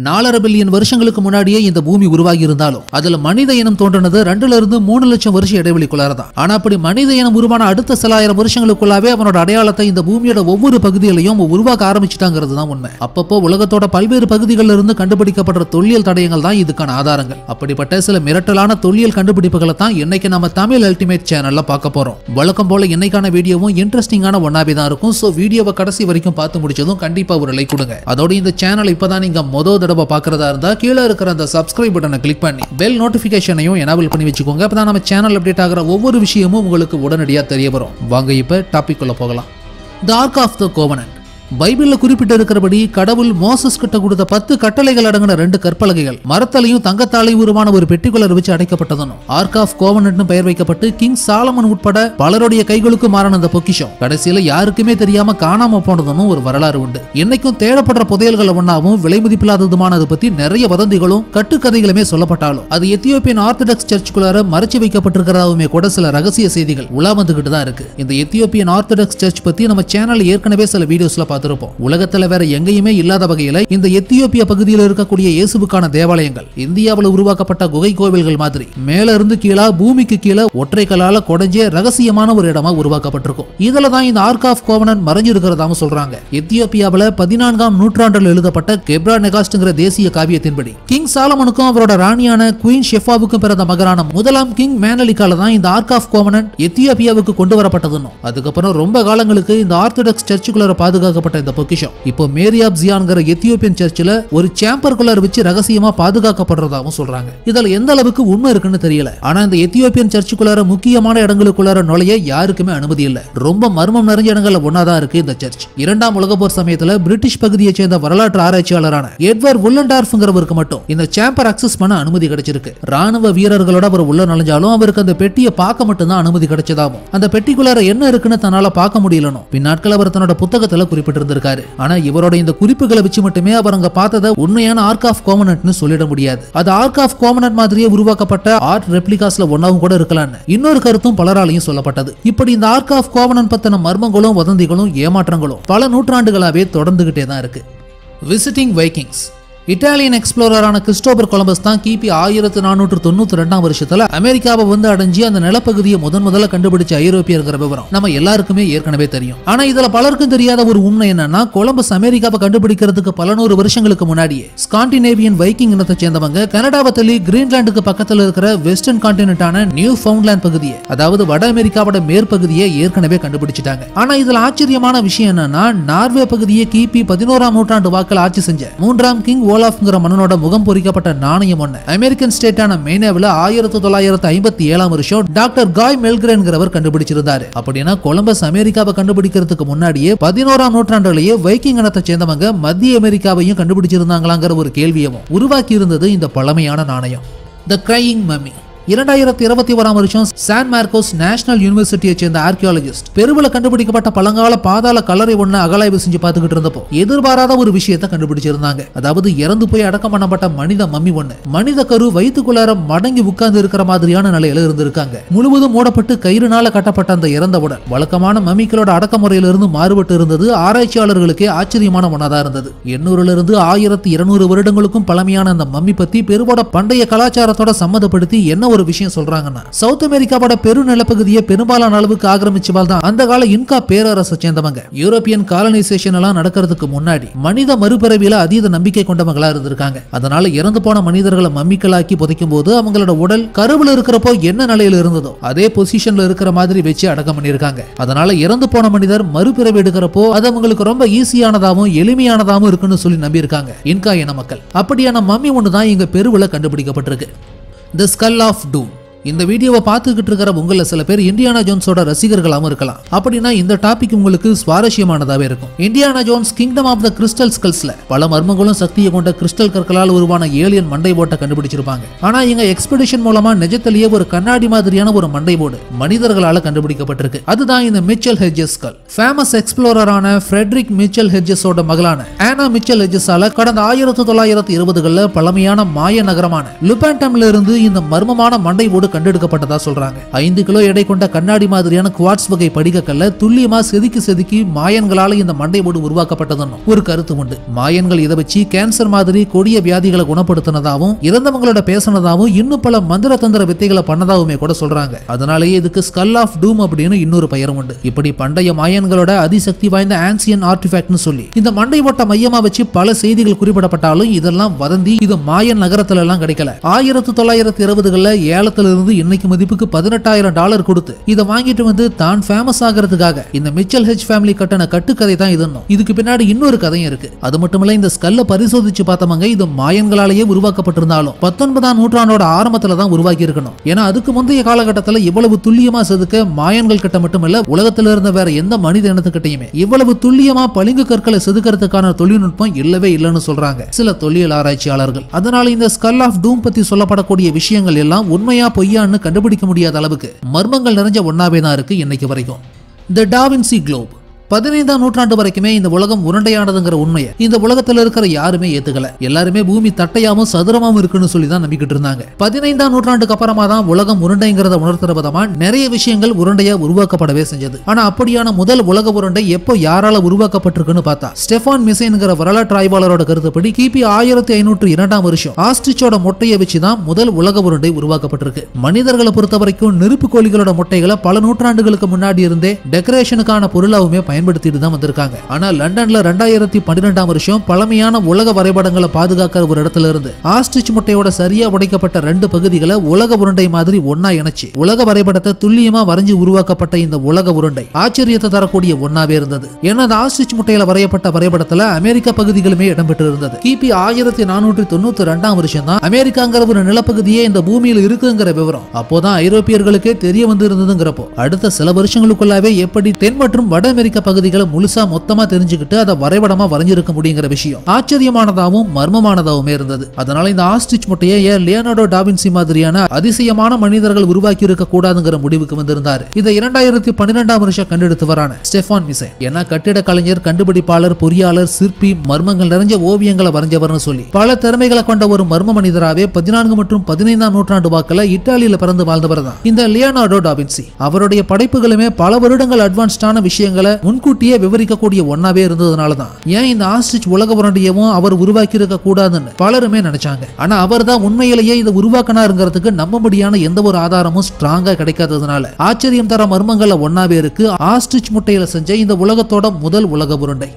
4.5 billion வருஷங்களுக்கு முன்னாடியே இந்த பூமி உருவாகி இருந்தாலும் அதுல மனித இனம் தோன்றினது 2 இருந்து 3 லட்சம் வருஷ இடைவெளிக்குள்ளாரதான். ஆனா அப்படி மனித இனம் உருவான அடுத்த சில ஆயிரம் வருஷங்களுக்குள்ளாவே அவனோட அடையாளத்தை இந்த பூமியோட ஒவ்வொரு பகுதியிலையும் உருவாக்க ஆரம்பிச்சுட்டாங்கிறது தான் உண்மை. அப்பப்போ உலகத்தோட பல்வேறு பகுதிகளில் இருந்து கண்டுபிடிக்கப்படுற தொல்லியல் தடயங்கள் தான் இதுக்கான ஆதாரங்கள். அப்படிப்பட்ட சில மிரட்டலான தொல்லியல் கண்டுபிடிப்புகளை தான் இன்னைக்கு நம்ம தமிழ் அல்டிமேட் சேனல்ல பார்க்க போறோம். வழக்கம் போல இன்னைக்கான வீடியோவும் இன்ட்ரெஸ்டிங்கான ஒன்னாவே தான் இருக்கும். சோ வீடியோவை கடைசி வரைக்கும் பார்த்து முடிச்சதும் கண்டிப்பா ஒரு லைக் கொடுங்க. அதோட இந்த சேனல் இப்பதான் நீங்க முதல் தடவை பார்க்கறதா இருந்தா கீழே இருக்கிற அந்த சப்ஸ்கிரைப் பட்டனை கிளிக் பண்ணி பெல் நோட்டிபிகேஷனையும் எனேபிள் பண்ணி வச்சுக்கோங்க. அப்பதான் நம்ம சேனல் அப்டேட் ஆகிற ஒவ்வொரு விஷயமும் உங்களுக்கு உடனடியா தெரிய வரும். வாங்க இப்ப டாபிக் உள்ள போகலாம். தி ஆர்க் ஆஃப் தி கோவனன்ட். பைபிள்ல குறிப்பிட்டிருக்கிறபடி கடவுள் மோசஸ் கிட்ட கொடுத்த 10 கட்டளைகள் அடங்கின 2 கற்பலகைகள் மரத்தாலையும் தங்கத்தாலையும் உருவான ஒரு பெட்டிக்குள்ள வச்சு அடைக்கப்பட்டதனும் ஆர்க் ஆஃப் கோவனன்ட்னு பெயர் வைக்கப்பட்டு கிங் சாலமன் உட்பட பலருடைய கைகளுக்கு மாறின அந்த பொக்கிஷம் கடைசியில யாருக்குமே தெரியாம காணாம போனதுன்னு ஒரு வரலாறு உண்டு. இன்னைக்கும் தேடப்படுற புதையல்கள் ஒன்னாவும் விலை மதிப்பில்லாததுமானது பத்தி நிறைய வதந்திகளும் கட்டுக்கதைகளுமே சொல்லப்பட்டாலும் அது எத்தியோப்பியன் ஆர்த்தடாக்ஸ் சர்ச்சுக்குள்ளார மறைச்சு வைக்கப்பட்டிருக்கிறதாவுமே கூட சில ரகசிய செய்திகள் உலா வந்துகிட்டு தான் இருக்கு. இந்த எத்தியோப்பியன் ஆர்த்தடாக்ஸ் சர்ச் பத்தி நம்ம சேனல்ல ஏற்கனவே சில வீடியோஸ்ல உலகத்துல வேற எங்கேயுமே இல்லாத வகையில இந்த எத்தியோப்பியா பகுதியில் இருக்கக்கூடிய இயேசுவுக்கான தேவாலயங்கள் இந்தியாவில் உருவாக்கப்பட்ட குகை கோவில்கள் மாதிரி மேல இருந்து கீழே பூமிக்கு கீழே ஒற்றை கல்லால கொடைஞ்சே ரகசியமான ஒரு இடமா உருவாக்கப்பட்டிருக்கும். இதுலதான் இந்த ஆர்க் ஆஃப் கோவனன்ட் மறைஞ்சிருக்கிறதாவும் சொல்றாங்க. எத்தியோப்பியாவில் 14ஆம் நூற்றாண்டில் எழுதப்பட்ட கெப்ரா நெகாஸ்ட்ங்கிற தேசிய காவியத்தின்படி கிங் சாலமனுக்கும் அவரோட ராணியான குயின் ஷெஃபாவுக்கும் பிறந்த மகனான முதலாம் கிங் மேனலிகால தான் இந்த ஆர்க் ஆஃப் கோவனன்ட் எத்தியோப்பியாவுக்கு கொண்டு வரப்பட்டதுன்னு. அதுக்கப்புறம் ரொம்ப காலங்களுக்கு இந்த ஆர்த்தடாக்ஸ் சர்ச்சுக்குள்ள பாதுகாக்க இந்த பொக்கிஷம் இப்போ மேரி ஆஃப் ஜியான்ங்கிற எத்தியோப்பியன் சர்ச்சில் ஒரு சேம்பருக்குள்ள வச்சு ரகசியமா பாதுகாக்கப்படுறதாவும் சொல்றாங்க. இதுல எந்த அளவுக்கு உண்மை இருக்குன்னு தெரியல. ஆனா இந்த எத்தியோப்பியன் சர்ச்சுக்குள்ளார முக்கியமான இடங்களுக்குள்ளார நுழைய யாருக்குமே அனுமதி இல்ல. ரொம்ப மர்மம் நிறைஞ்ச இடங்கள்ல ஒன்னாதான் இருக்கு இந்த சர்ச். 2ஆம் உலக போர் சமயத்துல பிரிட்டிஷ் பகுதியை சேர்ந்த வரலாற்று ஆராய்ச்சியாளரான எட்வர்ட் வுல்லண்டார்ஃப்ங்கிறவருக்கு மட்டும் இந்த சேம்பர் அக்சஸ் பண்ண அனுமதி கிடைச்சிருக்கு. ராணுவ வீரர்களோட அவர் உள்ள நுழைஞ்சாலும் அவருக்கு அந்த பெட்டியை பார்க்க மட்டும்தான் அனுமதி கிடைச்சதாகும். அந்த பெட்டிக்குள்ளார என்ன இருக்குன்னு தன்னால பார்க்க முடியலன்னு பின்னாட்கள் அவர் தன்னோட புத்தகத்துல குறிப்பிட்டிருந்தார். ஆனா இவரோட இந்த குறிப்புகளை வச்சு மட்டுமே அவர் அங்க பார்த்தத உண்மையான ஆர்க் ஆஃப் கோவனன்ட்னு சொல்லிட முடியாது. அது ஆர்க் ஆஃப் கோவனன்ட் மாதிரியே உருவாக்கப்பட்ட ஆர்ட் ரெப்ளிகாஸ்ல ஒன்னாவும் கூட இருக்கலாம்னு இன்னொரு கருத்தும் பலராலையும் சொல்லப்பட்டது. இப்படி இந்த ஆர்க் ஆஃப் கோவனன்ட் பத்தின மர்மங்களும் வதந்திகளும் ஏமாற்றங்களும் பல நூற்றாண்டுகளாவே தொடர்ந்துகிட்டே தான் இருக்கு. Visiting Vikings. இட்டாலியன் எக்ஸ்ப்ளோரரான கிறிஸ்டோபர் கொலம்பஸ் தான் கிபி 1492 வருஷத்துல அமெரிக்காவை வந்து அடைஞ்சு அந்த நிலப்பகுதியை முதல்ல கண்டுபிடிச்ச ஐரோப்பியர்கிற விவரம் நம்ம எல்லாருக்குமே ஏற்கனவே தெரியும். ஆனா இதுல பலருக்கும் தெரியாத ஒரு உண்மை என்னன்னா கொலம்பஸ் அமெரிக்காவை கண்டுபிடிக்கிறதுக்கு பல நூறு வருஷங்களுக்கு முன்னாடியே ஸ்காண்டினேவியன் வைக்கிங் இனத்தை சேர்ந்தவங்க கனடாவை தள்ளி கிரீன்லாந்துக்கு பக்கத்துல இருக்கிற வெஸ்டர்ன் கான்டினென்டான நியூ ஃபவுண்ட்லேண்ட் பகுதியை அதாவது வட அமெரிக்காவோட மேற்பகுதியை ஏற்கனவே கண்டுபிடிச்சிட்டாங்க. ஆனா இதுல ஆச்சரியமான விஷயம் என்னன்னா நார்வே பகுதியை கிபி 11ஆம் நூற்றாண்டு வாக்கில் ஆட்சி செஞ்ச 3ஆம் கிங் ஓலாஃப்ங்கிற மன்னனோட முகம் பொறிக்கப்பட்ட நாணயம் ஒண்ணு அமெரிக்கன் ஸ்டேட்டான மேனேவில் 1957ஆம் வருஷம் டாக்டர் காய் மெல்கிரேன்கிறவர் கண்டுபிடிச்சிருந்தாரு. அப்படின்னா கொலம்பஸ் அமெரிக்காவை கண்டுபிடிக்கிறதுக்கு முன்னாடியே 11ஆம் நூற்றாண்டிலேயே வைக்கிங் இனத்தை சேர்ந்தவங்க மத்திய அமெரிக்காவையும் கண்டுபிடிச்சிருந்தாங்களாங்கிற ஒரு கேள்வியவும் உருவாக்கி இருந்தது இந்த பழமையான நாணயம். தி கிரையிங் மம்மி. 2021ஆம் வருஷம் சான் மார்க்கோஸ் நேஷனல் யூனிவர்சிட்டியை சேர்ந்த ஆர்கியாலஜிஸ்ட் பெருவில் கண்டுபிடிக்கப்பட்ட பழங்கால பாதாள கல்லறை ஒண்ணு அகலாய்வு செஞ்சு பார்த்துக்கிட்டு இருந்தப்போ எதிர்பாராத ஒரு விஷயத்தை கண்டுபிடிச்சிருந்தாங்க. அதாவது இறந்து போய் அடக்கம் பண்ணப்பட்ட மனித மம்மி ஒண்ணு மனித கரு வயிற்றுக்குள்ளார மடங்கி உட்கார்ந்து இருக்கிற மாதிரியான நிலையில இருந்திருக்காங்க. முழுவதும் மூடப்பட்டு கயிறுனால கட்டப்பட்ட அந்த இறந்த உடல் வழக்கமான மம்மிகளோட அடக்குமுறையில இருந்து மாறுபட்டு இருந்தது. ஆராய்ச்சியாளர்களுக்கே ஆச்சரியமான ஒன்னாதான் இருந்தது. 800 இருந்து 1200 வருடங்களுக்கும் பழமையான அந்த மம்மி பத்தி பெருவோட பண்டைய கலாச்சாரத்தோட சம்மதப்படுத்தி என்ன ஒரு விஷயம் சொல்றாங்கன்னா சவுத் அமெரிக்காவோட பெரு நிலப்பகுதியை பெரும்பாலான அளவுக்கு ஆக்கிரமிச்சவால் தான் அந்த கால இன்கா பேரரசை சேர்ந்தவங்க யூரோப்பியன் காலனைசேஷன் எல்லாம் நடக்கிறதுக்கு முன்னாடி மனித மறுபிறவியில அதீத நம்பிக்கை கொண்டவங்களா இருந்திருக்காங்க. அதனால இறந்து போன மனிதர்களை மம்மிக்களாக்கி புதைக்கும் போது அவங்களோட உடல் கருவில் இருக்கிறப்போ என்ன நிலையில இருந்ததோ அதே பொசிஷன்ல இருக்கிற மாதிரி வச்சு அடக்கம் பண்ணிருக்காங்க. அதனால இறந்து போன மனிதர் மறுபிறவி எடுக்கிறப்போ அது அவங்களுக்கு ரொம்ப ஈஸியானதாகவும் எளிமையானதாகவும் இருக்குன்னு சொல்லி நம்பி இருக்காங்க இன்கா இன மக்கள். அப்படியான மம்மி ஒண்ணுதான் இங்க பெருவில் கண்டுபிடிக்கப்பட்டிருக்கு. The Skull of Doom. இந்த வீடியோவை பார்த்துக்கிட்டு இருக்கிற உங்கள சில பேர் இண்டியானா ஜோன்ஸோட ரசிகர்களாகவும் இருக்கலாம். அப்படின்னா இந்த டாபிக் உங்களுக்கு சுவாரஸ்யமானதாவே இருக்கும். Indiana Jones kingdom of the crystal ஸ்கல்ஸ்ல பல மர்மங்களும் சக்தியை கொண்ட கிறிஸ்டல் கற்களால் உருவான ஏலியன் மண்டை போட்டை கண்டுபிடிச்சிருப்பாங்க. ஆனா இங்க எக்ஸ்பெடிஷன் மூலமா நிஜத்திலேயே ஒரு கண்ணாடி மாதிரியான ஒரு மண்டை போடு மனிதர்களால கண்டுபிடிக்கப்பட்டிருக்கு. அதுதான் இந்த மிச்சல் ஹெட்ஜஸ் ஸ்கல். ஃபேமஸ் எக்ஸ்ப்ளோரரான ஃப்ரெட்ரிக் மிச்சல் ஹெட்ஜஸோட மகளான ஆனா மிச்சல் ஹெட்ஜஸால கடந்த 1920களில் பழமையான மாய நகரமான லுபாண்டம்ல இருந்து இந்த மர்மமான மண்டை போடு கண்டெடுக்கப்பட்டதா சொல்றாங்க. 5 கிலோ எடை கொண்ட கண்ணாடி மாதிரியான குவார்ட்ஸ் வகை படிகக்கல்ல துல்லியமா செதுக்கி மாயன்களால இந்த மண்டை ஓடு உருவாக்கப்பட்டதுன்னு ஒரு கருத்து உண்டு. மாயன்கள் இதை வச்சு கேன்சர் மாதிரி கொடிய வியாதிகளை குணப்படுத்தினதாவும் இறந்தவங்களோட பேசினதாவும் இன்னும் பல மந்திர தந்திர வித்தைகளை பண்ணதாவுமே கூட சொல்றாங்க. அதனாலேயே இதுக்கு ஸ்கல் ஆஃப் டூம் அப்படின்னு இன்னொரு பெயரும் உண்டு. இப்படி பண்டைய மாயன்களோட அதிசக்தி வாய்ந்த ஆன்சியன் ஆர்டிஃபேக்ட்னு சொல்லி இந்த மண்டை ஓட்டை மையமா வச்சு பல செய்திகள் குறிப்பிடப்பட்டாலும் இதெல்லாம் வதந்தி. இது மாயன் நகரத்துல எல்லாம் கிடைக்கல. 1960களில் ஏலத்திலிருந்து இன்னைக்கு மதிப்புக்கு $18,000 கொடுத்து இதை வாங்கிட்டு வந்து தான் ஃபேமஸ் ஆகிறதுக்காக இந்த மிச்சல் ஹெச் ஃபேமிலி கட்டண கட்டுக்கதை தான் இதுன்னு. இதுக்கு பின்னாடி இன்னொரு கதையும் இருக்கு. அது மட்டுமல்ல, இந்த ஸ்கல்ல பரிசோதிச்சு பார்த்தவங்க இது மாயன்களாலேயே உருவாக்கப்பட்டிருந்தாலும் 19ஆம் நூற்றாண்டோட ஆரம்பத்துல தான் உருவாக்கி இருக்கணும். ஏன்னா அதுக்கு முந்தைய காலகட்டத்தில் இவ்வளவு துல்லியமா செதுக்க மாயன்கள் கிட்ட மட்டுமல்ல உலகத்துல இருந்த வேற எந்த மனித இனத்துக்கிட்டையுமே இவ்வளவு துல்லியமா பளிங்கு கற்களை செதுக்கிறதுக்கான தொழில்நுட்பம் இல்லவே இல்லைன்னு சொல்றாங்க சில தொல்லியல் ஆராய்ச்சியாளர்கள். அதனால இந்த ஸ்கல் ஆஃப் டூம் பத்தி சொல்லப்படக்கூடிய விஷயங்கள் எல்லாம் உண்மையா பொய்யான்னு கண்டுபிடிக்க முடியாத அளவுக்கு மர்மங்கள் நிறைஞ்ச ஒன்னாவே தான் இருக்கு இன்னைக்கு வரைக்கும். தி டா வின்சி குளோப் 15ஆம் நூற்றாண்டு வரைக்குமே இந்த உலகம் உருண்டையானதுங்கிற உண்மையை இந்த உலகத்துல இருக்கிற யாருமே ஏத்துக்கல. எல்லாருமே பூமி தட்டையாவும் சதுரமாவும் இருக்குன்னு சொல்லி தான் நம்பிக்கிட்டு இருந்தாங்க. 15ஆம் நூற்றாண்டுக்கு அப்புறமா தான் உலகம் உருண்டைங்கிறத உணர்த்துற விதமா நிறைய விஷயங்கள் உருண்டையா உருவாக்கப்படவே செஞ்சது. ஆனா அப்படியான முதல் உலக உருண்டை எப்போ யாரால உருவாக்கப்பட்டிருக்குன்னு பார்த்தா ஸ்டெஃபான் மிசைன்ங்கிற வரலாற்று ஆய்வாளரோட கருத்துப்படி கிபி 1502ஆம் வருஷம் ஆஸ்ட்ரிச்சோட முட்டையை வச்சுதான் முதல் உலக உருண்டை உருவாக்கப்பட்டிருக்கு. மனிதர்களை பொறுத்த வரைக்கும் நெருப்பு கோழிகளோட முட்டைகளை பல நூற்றாண்டுகளுக்கு முன்னாடி இருந்தே டெக்கரேஷனுக்கான பொருளாவுமே பயன்படுத்திட்டு தான் வந்திருக்காங்க. ஆனா லண்டன்ல 2012ஆம் வருஷம் பழமையான உலக வரைபடங்களை பாதுகாக்கிற ஒரு இடத்துல இருந்து ஆஸ்ட்ரிச் முட்டையோட சரியா உடைக்கப்பட்ட 2 பகுதிகளை உலக உருண்டை மாதிரி ஒன்னா இணைச்சு உலக வரைபடத்தை துல்லியமா வரைஞ்சு உருவாக்கப்பட்ட இந்த உலக உருண்டை ஆச்சரியத்தை தரக்கூடிய ஒன்னாவே இருந்தது. ஏன்னா அந்த ஆஸ்ட்ரிச் முட்டையில வரையப்பட்ட வரைபடத்துல அமெரிக்க பகுதிகளுமே இடம்பெற்று இருந்தது. கிபி 1492ஆம் வருஷம் தான் அமெரிக்காங்கிற ஒரு நிலப்பகுதியே இந்த பூமியில் இருக்குங்கிற விவரம் அப்போதான் ஐரோப்பியர்களுக்கே தெரிய வந்து இருந்ததுங்கிறப்போ அடுத்த சில வருஷங்களுக்குள்ளாவே எப்படி தென் மற்றும் வட அமெரிக்க பகுதிகளை முழுசா மொத்தமா தெரிஞ்சுக்கிட்டு அதை வரைபடமா வரைஞ்சிருக்க முடியுங்கிற விஷயம் ஆச்சரியமானதாகவும் மர்மமானதாகவும் இருந்தது. அதனால இந்த ஆஸ்ட்ரிச் முட்டையை லியோனார்டோ டா வின்சி மாதிரியான அதிசயமான மனிதர்கள் உருவாக்கி இருக்க கூடாதுங்கிற முடிவுக்கு வந்திருந்தாரு. இதை 2012ஆம் வருஷம் கண்டெடுத்து வரான ஸ்டெஃபான் மிசைன். ஏன்னா கட்டிட கலைஞர், கண்டுபிடிப்பாளர், பொறியாளர், சிற்பி, மர்மங்கள் நிறைஞ்ச ஓவியங்களை வரைஞ்சவர்னு சொல்லி பல திறமைகளை கொண்ட ஒரு மர்ம மனிதராவே 14 மற்றும் 15ஆம் நூற்றாண்டு வாக்குல இத்தாலியில பிறந்து வாழ்ந்தவர் தான் இந்த லியோனார்டோ டா வின்சி. அவருடைய படைப்புகளுமே பல வருடங்கள் அட்வான்ஸ்டான விஷயங்களை முன்கூட்டியே விவரிக்கக்கூடிய ஒன்னாவே இருந்ததுனாலதான் ஏன் இந்த ஆஸ்ட்ரிச் உலக உருண்டையவும் அவர் உருவாக்கி இருக்க கூடாதுன்னு பலருமே நினைச்சாங்க. ஆனா அவர் தான் உண்மையிலேயே இதை உருவாக்கினாருங்கிறதுக்கு நம்பமுடியான எந்த ஒரு ஆதாரமும் ஸ்ட்ராங்கா கிடைக்காததுனால ஆச்சரியம் தர மர்மங்கள்ல ஒன்னாவே இருக்கு ஆஸ்ட்ரிச் முட்டையில செஞ்ச இந்த உலகத்தோட முதல் உலக உருண்டை.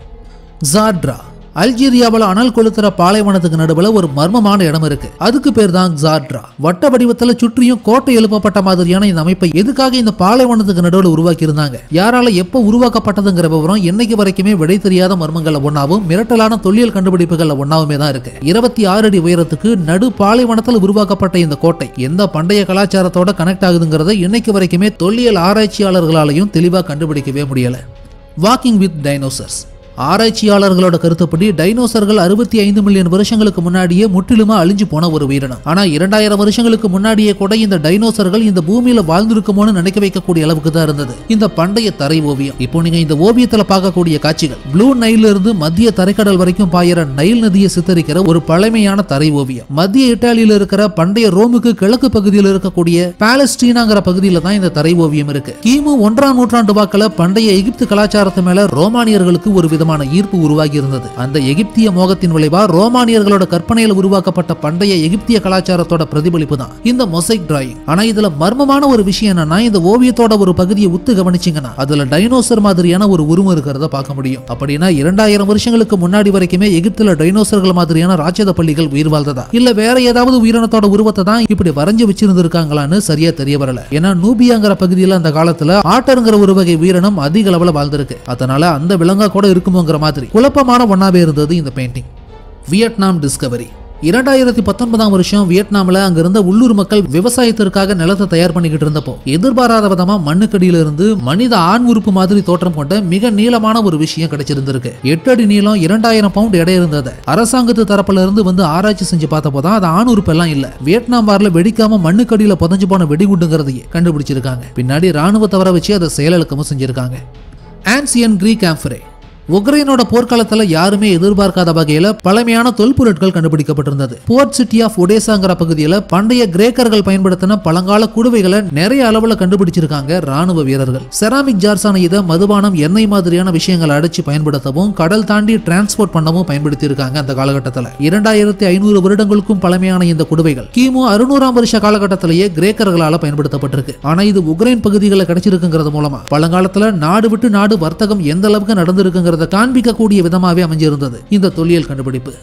ஜாட்ரா அல்ஜீரியாவில் அனல் கொளுத்துற பாலைவனத்துக்கு நடுவில் ஒரு மர்மமான இடம் இருக்கு. அதுக்கு பேர் தான் ஜாட்ரா. வட்ட வடிவத்தில் சுற்றியும் கோட்டை எழுப்பப்பட்ட மாதிரியான இந்த அமைப்பை எதுக்காக இந்த பாலைவனத்துக்கு நடுவில் உருவாக்கி இருந்தாங்க, யாரால எப்ப உருவாக்கப்பட்டதுங்கிற விவரம் இன்னைக்கு வரைக்குமே விடை தெரியாத மர்மங்கள்ல ஒன்னாவும் மிரட்டலான தொல்லியல் கண்டுபிடிப்புகள்ல ஒன்னாவுமே தான் இருக்கு. 26 அடி உயரத்துக்கு நடு பாலைவனத்தில் உருவாக்கப்பட்ட இந்த கோட்டை எந்த பண்டைய கலாச்சாரத்தோட கனெக்ட் ஆகுதுங்கிறத இன்னைக்கு வரைக்குமே தொல்லியல் ஆராய்ச்சியாளர்களாலையும் தெளிவா கண்டுபிடிக்கவே முடியல. Walking with dinosaurs. ஆராய்ச்சியாளர்களோட கருத்துப்படி டைனோசர்கள் 65 மில்லியன் வருஷங்களுக்கு முன்னாடியே முற்றிலுமா அழிஞ்சு போன ஒரு உயிரினம். ஆனா 2000 வருஷங்களுக்கு முன்னாடியே கூட இந்த டைனோசர்கள் இந்த பூமியில வாழ்ந்திருக்குமோன்னு நினைக்க வைக்கக்கூடிய அளவுக்கு தான் இருந்தது இந்த பண்டைய தரை ஓவியம். இப்போ நீங்க இந்த ஓவியத்துல பார்க்கக்கூடிய காட்சிகள் ப்ளூ நைல்ல இருந்து மத்திய தரைக்கடல் வரைக்கும் பாயிற நைல் நதியை சித்தரிக்கிற ஒரு பழமையான தரை ஓவியம். மத்திய இத்தாலியில இருக்கிற பண்டைய ரோமுக்கு கிழக்கு பகுதியில் இருக்கக்கூடிய பாலஸ்டீனாங்கிற பகுதியில தான் இந்த தரை ஓவியம் இருக்கு. கிமு 1ஆம் நூற்றாண்டு வாக்குல பண்டைய எகிப்து கலாச்சாரத்து மேல ரோமானியர்களுக்கு ஒரு விதமான ஈர்ப்பு உருவாகி இருந்தது. அந்த எகிப்திய மோகத்தின் விளைவா ரோமானியர்களோட கற்பனையில் உருவாக்கப்பட்ட பண்டைய எகிப்திய கலாச்சாரத்தோட பிரதிபலிப்பு தான் இந்த மொசைக் டிராயிங். ஆனா இதுல மர்மமான ஒரு விஷயம் என்னன்னா, இந்த ஓவியத்தோட ஒரு பகுதியை உத்து கவனிச்சீங்கன்னா அதுல டைனோசர் மாதிரியான ஒரு உருவம் இருக்கிறத பார்க்க முடியும். அப்படின்னா 2000 வருஷங்களுக்கு முன்னாடி வரைக்குமே எகிப்துல டைனோசர்கள் மாதிரியான ராட்சத பள்ளிகள் உயிர் வாழ்ந்ததா இல்ல வேற ஏதாவது உயிரினத்தோட உருவத்தை தான் இப்படி வரைஞ்சு வச்சிருந்திருக்காங்களான்னு சரியா தெரிய வரல. ஏன்னா நூபியாங்கிற பகுதியில அந்த காலத்துல ஆட்டருங்கிற ஒரு வகை உயிரினம் அதிக அளவுல வாழ்ந்திருக்கு. அதனால அந்த விலங்கா கூட இருக்குமோங்கிற மாதிரி குழப்பமான ஒன்னாவே இருந்தது இந்த பெயிண்டிங். Vietnam Discovery. 2019ஆம் வருஷம் வியட்நாம்ல அங்கிருந்த உள்ளூர் மக்கள் விவசாயத்திற்காக நிலத்தை தயார் பண்ணிக்கிட்டு இருந்தப்போ எதிர்பாராத விதமா மண்ணுக்கடியில இருந்து மனித ஆண் உறுப்பு மாதிரி தோற்றம் கொண்ட மிக நீளமான ஒரு விஷயம் கிடைச்சிருந்திருக்கு. 8 அடி நீளம், 2000 பவுண்ட் எடை இருந்தது. அரசாங்கத்து தரப்புல இருந்து வந்து ஆராய்ச்சி செஞ்சு பார்த்தப்போதான் அது ஆண் உறுப்பு எல்லாம் இல்ல, வியட்நாம் வார்ல வெடிக்காம மண்ணுக்கடியில புதஞ்சு போன வெடிகுண்டுங்கிறதையே கண்டுபிடிச்சிருக்காங்க. பின்னாடி ராணுவ தவற வச்சு அதை செயலக்கமும் செஞ்சிருக்காங்க. Ancient Greek ஆம்ஃபரே. உக்ரைனோட போர்க்காலத்துல யாருமே எதிர்பார்க்காத வகையில பழமையான தொல்பொருட்கள் கண்டுபிடிக்கப்பட்டிருந்தது. போர்ட் சிட்டி ஆஃப் ஒடேசாங்கிற பகுதியில பண்டைய கிரேக்கர்கள் பயன்படுத்தின பழங்கால குடுவைகளை நிறைய அளவுல கண்டுபிடிச்சிருக்காங்க ராணுவ வீரர்கள். செராமிக் ஜார்ஸான இதை மதுபானம், எண்ணெய் மாதிரியான விஷயங்களை அடைச்சு பயன்படுத்தவும் கடல் தாண்டி டிரான்ஸ்போர்ட் பண்ணவும் பயன்படுத்தி இருக்காங்க. அந்த காலகட்டத்தில் 2500 வருடங்களுக்கும் பழமையான இந்த குடுவைகள் கிமு 600ஆம் வருஷ காலகட்டத்திலேயே கிரேக்கர்களால பயன்படுத்தப்பட்டிருக்கு. ஆனா இது உக்ரைன் பகுதிகளில் கிடைச்சிருக்குங்கிறது மூலமா பழங்காலத்துல நாடு விட்டு நாடு வர்த்தகம் எந்த அளவுக்கு நடந்திருக்குங்கிறத காண்பிக்கக்கூடிய விதமாவே அமைஞ்சிருந்தது இந்த தொல்லியல் கண்டுபிடிப்பு.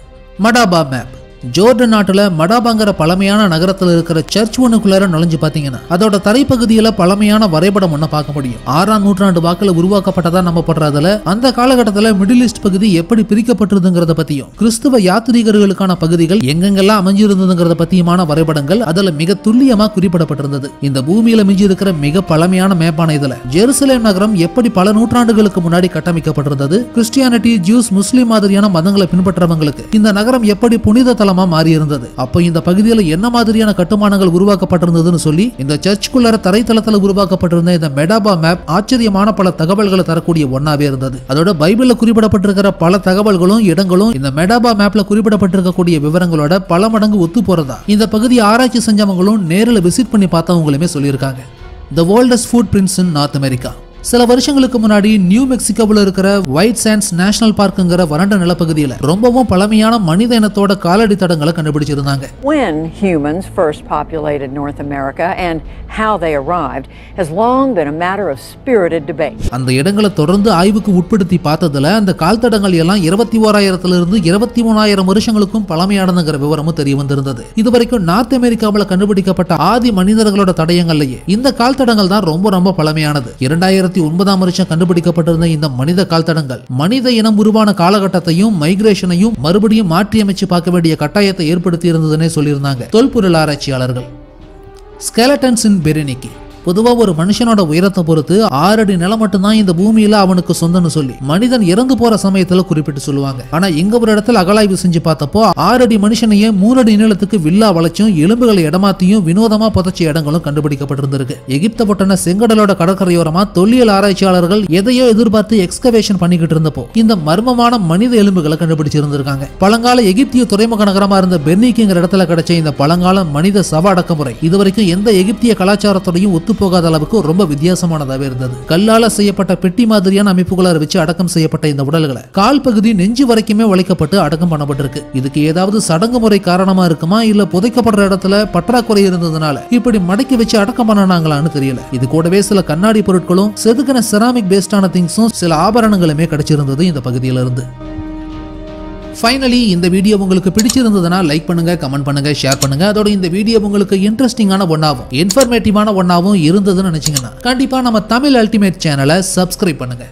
மடாபா மேப். ஜோர்டன் நாட்டுல மடாபாங்கிற பழமையான நகரத்தில் இருக்கிற சர்ச் ஒண்ணுக்குள்ளார நுழைஞ்சு பாத்தீங்கன்னா அதோட தரைப்பகுதியில பழமையான வரைபடம் ஒண்ணு பார்க்க முடியும். 6ஆம் நூற்றாண்டு வாக்குல உருவாக்கப்பட்டதா நம்பப்படுறதுல அந்த காலகட்டத்தில் மிடில் ஈஸ்ட் பகுதி எப்படி பிரிக்கப்பட்டிருதுங்கிறத பத்தியும் கிறிஸ்துவ யாத்ரீகர்களுக்கான பகுதிகள் எங்கெங்கெல்லாம் அமைஞ்சிருந்ததுங்கிறத பத்தியுமான வரைபடங்கள் அதுல மிக துல்லியமா குறிப்பிடப்பட்டிருந்தது. இந்த பூமியில மிஞ்சி இருக்கிற மிக பழமையான மேப்பான இதுல ஜெருசலேம் நகரம் எப்படி பல நூற்றாண்டுகளுக்கு முன்னாடி கட்டமைக்கப்பட்டிருந்தது, கிறிஸ்டியானிட்டி, ஜூஸ், முஸ்லிம் மாதிரியான மதங்களை பின்பற்றவங்களுக்கு இந்த நகரம் எப்படி புனித மாறி இருந்தது, அப்ப இந்த பகுதியில் என்ன மாதிரியான கட்டுமானங்கள் உருவாக்கப்பட்டிருந்ததுன்னு சொல்லி இந்த சர்ச்சுக்குள்ள தரைத்தளத்தில் உருவாக்கப்பட்டிருந்த இந்த மெடாபா மேப் ஆச்சரியமான பல தகவல்களை தரக்கூடிய ஒன்னாவே இருந்தது. அதோட பைபிள்ல குறிப்பிடப்பட்டிருக்கிற பல தகவல்களும் இடங்களும் இந்த மெடாபா மேப்ல குறிப்பிடப்பட்டிருக்கக்கூடிய விவரங்களோட பல மடங்கு ஒத்து போறதா இந்த பகுதியை ஆராய்ச்சி செஞ்சவங்களும் நேரில் விசிட் பண்ணி பார்த்தவங்களுமே சொல்லியிருக்காங்க. The oldest footprints in North America. சில வருஷங்களுக்கு முன்னாடி நியூ மெக்சிகோவில் இருக்கிற ஒயிட் சாண்ட்ஸ் நேஷனல் பார்க்குங்கிற வறண்ட நிலப்பகுதியில் ரொம்பவும் பழமையான மனித இனத்தோட காலடி தடங்களை கண்டுபிடிச்சிருந்தாங்க. When humans first populated North America and how they arrived has long been a matter of spirited debate. அந்த இடங்களை தொடர்ந்து ஆய்வுக்கு உட்படுத்தி பார்த்ததுல அந்த கால் தடங்கள் எல்லாம் 21000 23,000 வருஷங்களுக்கும் பழமையானதுங்கிற விவரமும் தெரிய வந்திருந்தது. இதுவரைக்கும் நார்த் அமெரிக்காவில் கண்டுபிடிக்கப்பட்ட ஆதி மனிதர்களோட தடயங்கள்லயே இந்த கால் தடங்கள் தான் ரொம்ப பழமையானது. 2009ஆம் வருஷம் கண்டுபிடிக்கப்பட்டிருந்த இந்த மனித கால் தடங்கள் மனித இனம் உருவான காலகட்டத்தையும் மைக்ரேஷனையும் மறுபடியும் மாற்றியமைச்சு பார்க்க வேண்டிய கட்டாயத்தை ஏற்படுத்தி இருந்ததுன்னே சொல்லியிருந்தாங்க தொல்பொருள் ஆராய்ச்சியாளர்கள். ஸ்கெலட்டன்ஸ் இன் பெரினிக்கி. பொதுவா ஒரு மனுஷனோட உயரத்தை பொறுத்து 6 அடி நிலம் மட்டும்தான் இந்த பூமியில அவனுக்கு சொந்தம்னு சொல்லி மனிதன் இறந்து போற சமயத்துல குறிப்பிட்டு சொல்லுவாங்க. ஆனா இங்க ஒரு இடத்துல அகலாய்வு செஞ்சு பார்த்தப்போ 6 அடி மனுஷனையே 3 அடி நீளத்துக்கு வில்லா வளைச்சும் எலும்புகளை இடமாத்தியும் வினோதமா புதைச்ச இடங்களும் கண்டுபிடிக்கப்பட்டிருக்கு. எகிப்த பொட்டன செங்கடலோட கடற்கரையோரமா தொல்லியல் ஆராய்ச்சியாளர்கள் எதையோ எதிர்பார்த்து எக்ஸ்கவேஷன் பண்ணிக்கிட்டு இருந்தப்போ இந்த மர்மமான மனித எலும்புகளை கண்டுபிடிச்சிருந்திருக்காங்க. பழங்கால எகிப்திய துறைமுக நகரமா இருந்த பெர்னிக்கிங்கிற இடத்துல கிடைச்ச இந்த பழங்கால மனித சவ அடக்குமுறை இதுவரைக்கும் எந்த எகிப்திய கலாச்சாரத்தோடையும் ஒத்து போகாத அளவுக்கு ரொம்ப வித்தியாசமானதாவே இருந்தது. கல்லால செய்யப்பட்ட பெட்டி மாதிரியான அமைப்புகளை வச்சு அடக்கம் செய்யப்பட்ட இந்த உடல்களை கால் பகுதி நெஞ்சு வரைக்குமே வளைக்கப்பட்டு அடக்கம் பண்ணப்பட்டிருக்கு. இதுக்கு ஏதாவது சடங்கு முறை காரணமா இருக்குமா இல்ல புதைக்கப்படுற இடத்துல பற்றாக்குறை இருந்ததுனால இப்படி மடக்கி வச்சு அடக்கம் பண்ணனாங்களான்னு தெரியல. இது கூடவே சில கண்ணாடி பொருட்களும் செதுக்கின செராமிக் பேஸ்டான திங்ஸும் சில ஆபரணங்களுமே கிடைச்சிருந்தது இந்த பகுதியில இருந்து. ஃபைனலி இந்த வீடியோ உங்களுக்கு பிடிச்சிருந்ததுன்னா லைக் பண்ணுங்க, கமெண்ட் பண்ணுங்க, ஷேர் பண்ணுங்க. அதோட இந்த வீடியோ உங்களுக்கு இன்ட்ரெஸ்டிங்கான ஒன்னாவும் இன்ஃபர்மேட்டிவான ஒன்னாவும் இருந்ததுன்னு நினைச்சீங்கன்னா கண்டிப்பா நம்ம தமிழ் அல்டிமேட் சேனலை சப்ஸ்கிரைப் பண்ணுங்க.